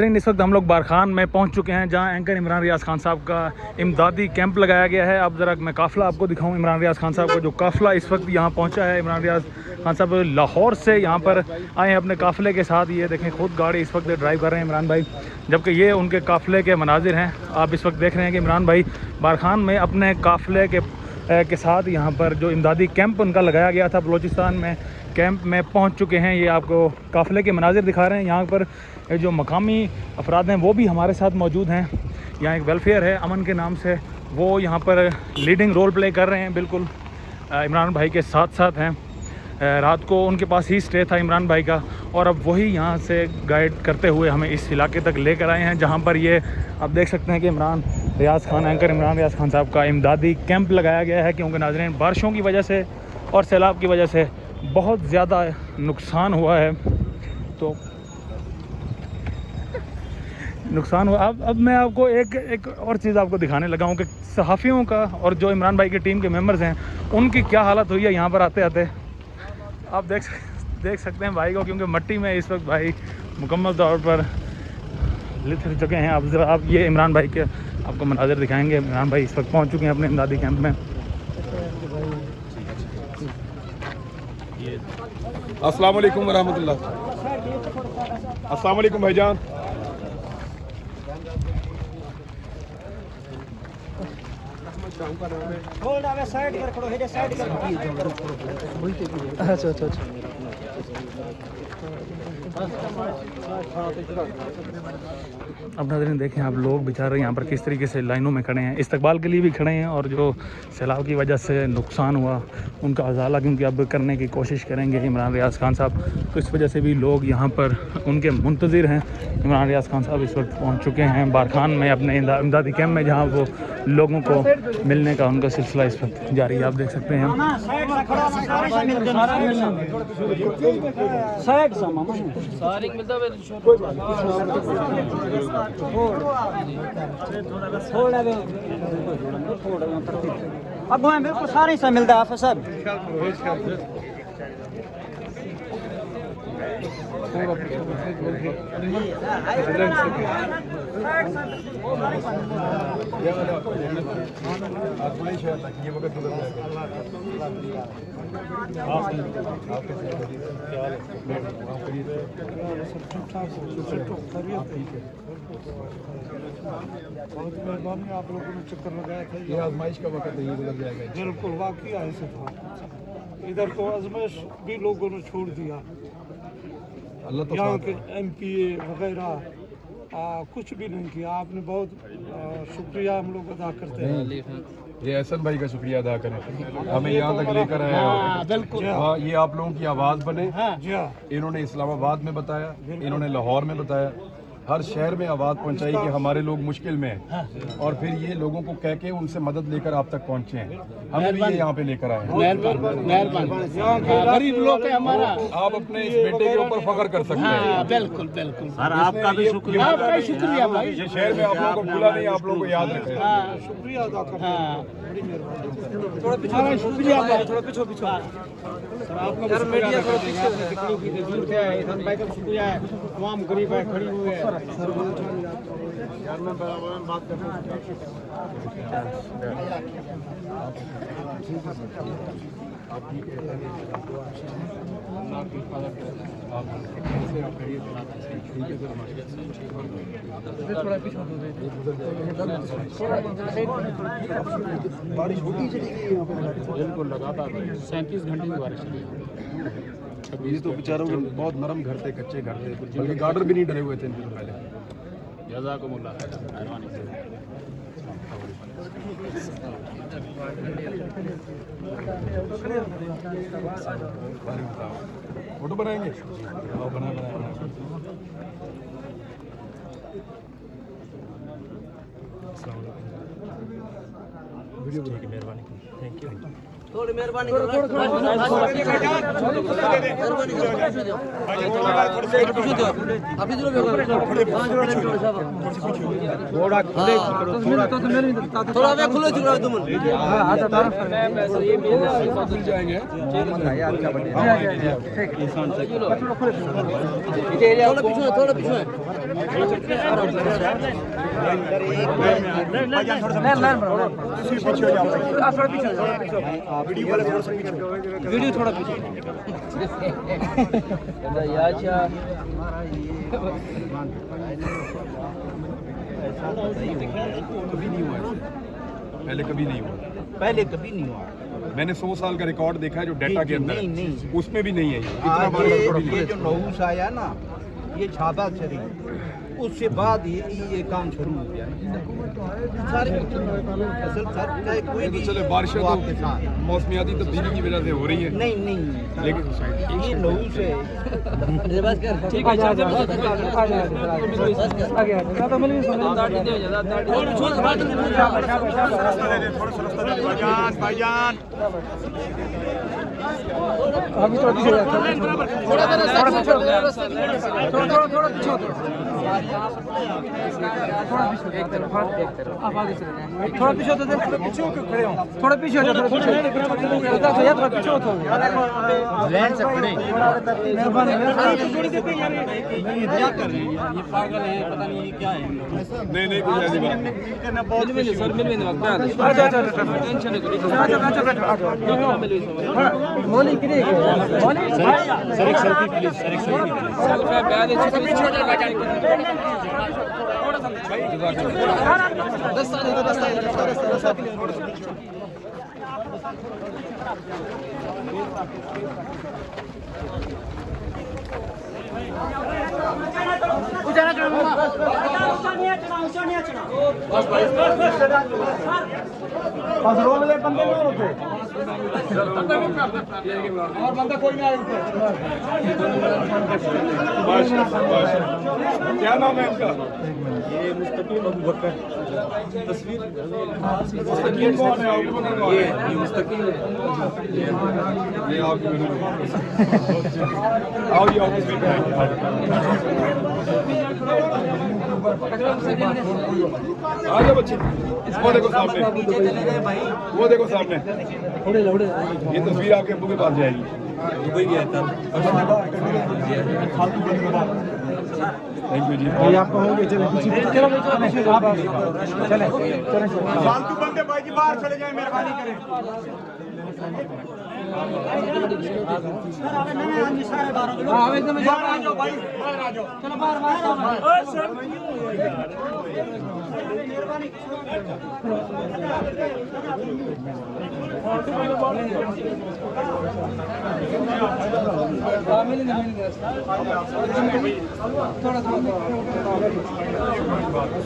इस वक्त हम लोग बारखान में पहुंच चुके हैं जहां एंकर इमरान रियाज खान साहब का इमदादी कैंप लगाया गया है। अब ज़रा मैं काफ़िला आपको दिखाऊं इमरान रियाज खान साहब का जो काफ़िला इस वक्त यहां पहुंचा है। इमरान रियाज खान साहब लाहौर से यहां पर आए हैं अपने काफ़िले के साथ। ये देखें खुद गाड़ी इस वक्त ड्राइव कर रहे हैं इमरान भाई, जबकि ये उनके काफ़िले के मनाजिर हैं। आप इस वक्त देख रहे हैं कि इमरान भाई बारखान में अपने काफ़िले के साथ यहाँ पर जो इमदादी कैंप उनका लगाया गया था बलूचिस्तान में, कैंप में पहुँच चुके हैं। ये आपको काफ़िले के मनाजिर दिखा रहे हैं। यहाँ पर जो मकामी अफराद हैं वो भी हमारे साथ मौजूद हैं। यहाँ एक वेलफेयर है अमन के नाम से, वो यहाँ पर लीडिंग रोल प्ले कर रहे हैं, बिल्कुल इमरान भाई के साथ साथ हैं। रात को उनके पास ही स्टे था इमरान भाई का, और अब वही यहाँ से गाइड करते हुए हमें इस इलाके तक लेकर आए हैं जहाँ पर ये आप देख सकते हैं कि इमरान रियाज खान एंकर इमरान रियाज खान साहब का इमदादी कैंप लगाया गया है। क्योंकि नाज़रीन बारिशों की वजह से और सैलाब की वजह से बहुत ज़्यादा नुकसान हुआ है, तो नुकसान हुआ। अब मैं आपको एक और चीज़ आपको दिखाने लगा हूँ कि सहाफ़ियों का और जो इमरान भाई की टीम के मेंबर्स हैं उनकी क्या हालत हुई है यहाँ पर आते आते। आप देख सकते हैं भाई को, क्योंकि मिट्टी में इस वक्त भाई मुकम्मल तौर पर लिथ चुके हैं। अब ज़रा आप ये इमरान भाई के आपको मनाज़िर दिखाएंगे। इमरान भाई इस वक्त पहुँच चुके हैं अपने इमदादी कैंप में। अस्सलाम वालेकुम वरहमतुल्लाह। अस्सलाम वालेकुम भाईजान। अब नाज़रीन देखें आप लोग बेचारे यहाँ पर किस तरीके से लाइनों में खड़े हैं, इस्तकबाल के लिए भी खड़े हैं, और जो सैलाब की वजह से नुकसान हुआ उनका अजाला क्योंकि अब करने की कोशिश करेंगे इमरान रियाज खान साहब, तो इस वजह से भी लोग यहाँ पर उनके मुंतज़िर हैं। इमरान रियाज खान साहब इस वक्त पहुँच चुके हैं बारखान में अपने इमदादी कैंप में, जहाँ वो लोगों को मिलने का उनका सिलसिला इस वक्त जारी है। आप देख सकते हैं अगुआ बिल्कुल सारे से मिलता है सब। बहुत मेहरबानी, आप लोगों ने चक्कर लगाया था। ये आजमाइश का वक्त है, ये गुजर जाएगा। बिल्कुल वाकई ऐसे था। इधर तो आजमाइश भी लोगों ने छोड़ दिया। अल्लाह तो यहाँ के MPA वगैरह कुछ भी नहीं किया। आपने बहुत शुक्रिया हम लोग अदा करते हैं। ये एहसन भाई का शुक्रिया अदा करें, हमें यहाँ तक लेकर आए। बिल्कुल ये आप लोगों की आवाज़ बने। इन्होंने इस्लामाबाद में बताया, इन्होंने लाहौर में बताया, हर शहर में आवाज़ पहुंचाई कि हमारे लोग मुश्किल में हैं, और फिर ये लोगों को कह के उनसे मदद लेकर आप तक पहुंचे हैं। हम भी ये यहाँ पे लेकर आए हैं। गरीब लोग है हमारा। आप अपने इस बेटे के ऊपर फख्र कर सकते हैं। बिल्कुल बिल्कुल सर, आपका भी शुक्रिया। आपका शुक्रिया भाई। ये शहर में आप लोगों को भूला नहीं, आप लोगों को याद रखें। शुक्रिया अदा करते हैं। बड़ी मेहरबानी। थोड़ा पीछे शुक्रिया, थोड़ा पीछे पीछे आपका मीडिया थोड़ा पीछे दूर से आए। भाई का शुक्रिया है, तमाम गरीब है खड़ी हुई है। यार मैं बराबर में बात कर रहा हूँ। बारिश होती चली गई यहाँ पे, बिल्कुल लगातार 37 घंटे की बारिश चली। ये तो बेचारों के बहुत नरम घर थे, कच्चे घर थे, बल्कि गार्डर भी नहीं डरे हुए थे इनके तो पहले। जज़ाकुमुल्लाह मेहरबानी से। फोटो बनाएंगे? बनाए वीडियो बनाने की मेहरबानी, थैंक यू। थोड़ी मेहरबानी करो। थोड़ा वे खुले चुका तुम मिल जाएंगे। थोड़ा पीछे वीडियो थोड़ा पीछे कभी नहीं हुआ ऐसे। पहले कभी नहीं हुआ। पहले कभी नहीं हुआ। मैंने 100 साल का रिकॉर्ड देखा है जो डेटा के अंदर है। नहीं। उसमें भी नहीं है ये। इतना आज बारिश कभी ये जो नौस आया ना, ये छाता चढ़ी, उससे बाद ये काम शुरू हो गया। सारे असल सर चाहे कोई भी चले बारिशें हो आपके तो साथ। मौसमियाती तब्दीली की वजह से हो रही है। नहीं लेकिन ये नौस है। थोड़ा पीछे होते थोड़ा पीछे हो जाओ, थोड़ा पीछे होते लाइन से खड़े। क्या कर रहे हैं यार, ये पागल है, पता नहीं ये क्या है। नहीं कोई ऐसी बात नहीं। सर मोली सर एक सेल्फी प्लीज, सर एक क्या नाम है इनका? ये मुस्तकीम अबू बकर। तस्वीर मुस्तकीम कौन है? अबू बकर कौन है? ये मुस्तकीम ये आपकी आओ ये ऑफिस में आ जाओ बच्चे। वो देखो सामने, वो देखो सामने। ये तस्वीर आपके अब्बू के पास जाएगी। दुबई गया था। थैंक यू जी। आप कहोगे चले फालतू बंदे भाई जी बाहर चले जाए, मेहरबानी करें। हाँ एकदम बाहर आ जाओ भाई, बाहर आ जाओ। चलो बाहर थोड़ा